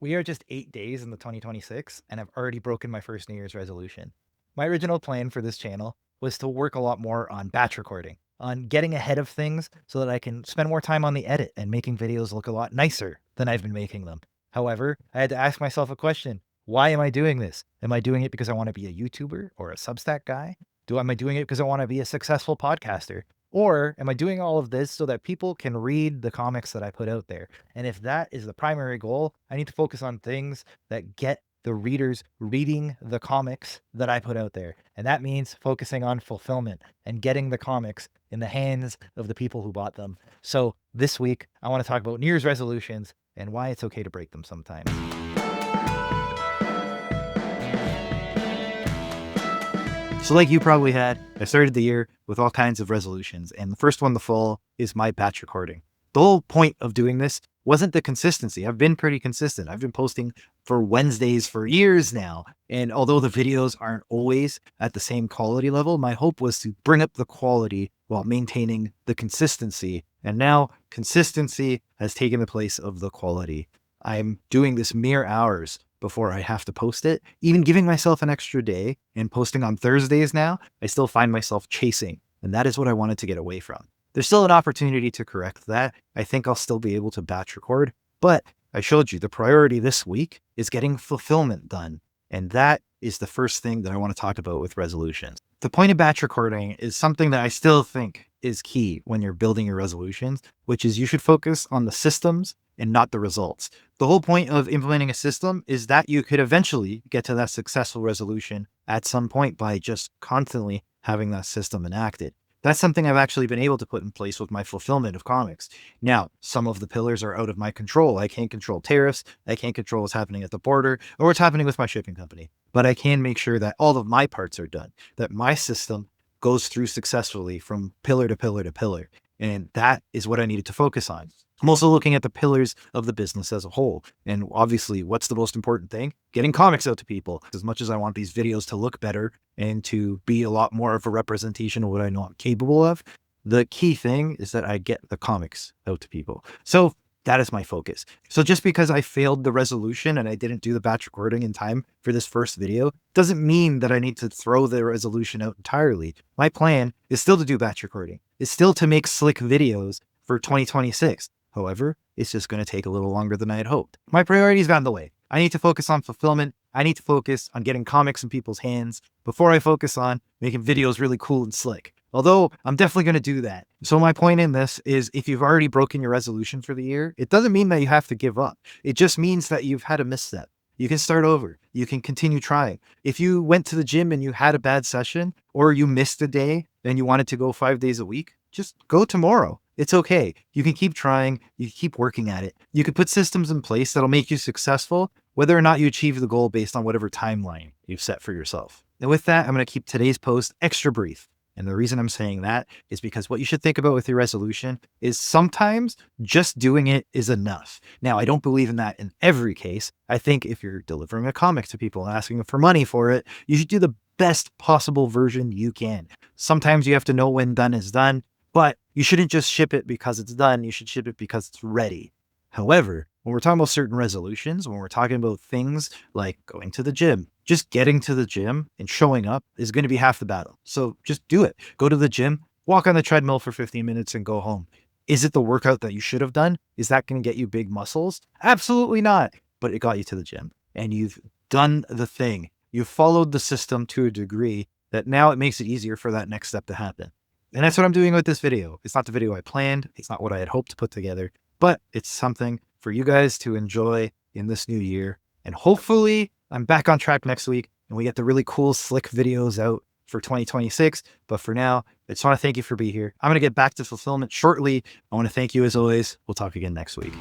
We are just 8 days into 2026, and I've already broken my first New Year's resolution. My original plan for this channel was to work a lot more on batch recording, on getting ahead of things so that I can spend more time on the edit and making videos look a lot nicer than I've been making them. However, I had to ask myself a question. Why am I doing this? Am I doing it because I want to be a YouTuber or a Substack guy? Am I doing it because I want to be a successful podcaster? Or am I doing all of this so that people can read the comics that I put out there? And if that is the primary goal, I need to focus on things that get the readers reading the comics that I put out there. And that means focusing on fulfillment and getting the comics in the hands of the people who bought them. So this week, I want to talk about New Year's resolutions and why it's okay to break them sometimes. So like you probably had, I started the year with all kinds of resolutions, and the first one to fall is my batch recording. The whole point of doing this wasn't the consistency. I've been pretty consistent. I've been posting for Wednesdays for years now. And although the videos aren't always at the same quality level, my hope was to bring up the quality while maintaining the consistency. And now consistency has taken the place of the quality. I'm doing this mere hours before I have to post it. Even giving myself an extra day and posting on Thursdays now, I still find myself chasing. And that is what I wanted to get away from. There's still an opportunity to correct that. I think I'll still be able to batch record, but I showed you the priority this week is getting fulfillment done. And that is the first thing that I want to talk about with resolutions. The point of batch recording is something that I still think is key when you're building your resolutions, which is you should focus on the systems and not the results. The whole point of implementing a system is that you could eventually get to that successful resolution at some point by just constantly having that system enacted. That's something I've actually been able to put in place with my fulfillment of comics. Now, some of the pillars are out of my control. I can't control tariffs. I can't control what's happening at the border or what's happening with my shipping company. But I can make sure that all of my parts are done, that my system goes through successfully from pillar to pillar to pillar. And that is what I needed to focus on. I'm also looking at the pillars of the business as a whole. And obviously, what's the most important thing? Getting comics out to people. As much as I want these videos to look better and to be a lot more of a representation of what I know I'm capable of, the key thing is that I get the comics out to people. So that is my focus. So just because I failed the resolution and I didn't do the batch recording in time for this first video, doesn't mean that I need to throw the resolution out entirely. My plan is still to do batch recording. It's still to make slick videos for 2026. However, it's just going to take a little longer than I had hoped. My priorities got in the way. I need to focus on fulfillment. I need to focus on getting comics in people's hands before I focus on making videos really cool and slick. Although I'm definitely going to do that. So my point in this is if you've already broken your resolution for the year, it doesn't mean that you have to give up. It just means that you've had a misstep. You can start over. You can continue trying. If you went to the gym and you had a bad session or you missed a day and you wanted to go 5 days a week, just go tomorrow. It's okay. You can keep trying. You can keep working at it. You can put systems in place that'll make you successful, whether or not you achieve the goal based on whatever timeline you've set for yourself. And with that, I'm going to keep today's post extra brief. And the reason I'm saying that is because what you should think about with your resolution is sometimes just doing it is enough. Now, I don't believe in that in every case. I think if you're delivering a comic to people and asking them for money for it, you should do the best possible version you can. Sometimes you have to know when done is done, but you shouldn't just ship it because it's done. You should ship it because it's ready. However, when we're talking about certain resolutions, when we're talking about things like going to the gym, just getting to the gym and showing up is going to be half the battle. So just do it. Go to the gym, walk on the treadmill for 15 minutes and go home. Is it the workout that you should have done? Is that going to get you big muscles? Absolutely not. But it got you to the gym and you've done the thing. You've followed the system to a degree that now it makes it easier for that next step to happen. And that's what I'm doing with this video. It's not the video I planned. It's not what I had hoped to put together, but it's something for you guys to enjoy in this new year. And hopefully I'm back on track next week and we get the really cool, slick videos out for 2026. But for now, I just want to thank you for being here. I'm going to get back to fulfillment shortly. I want to thank you as always. We'll talk again next week.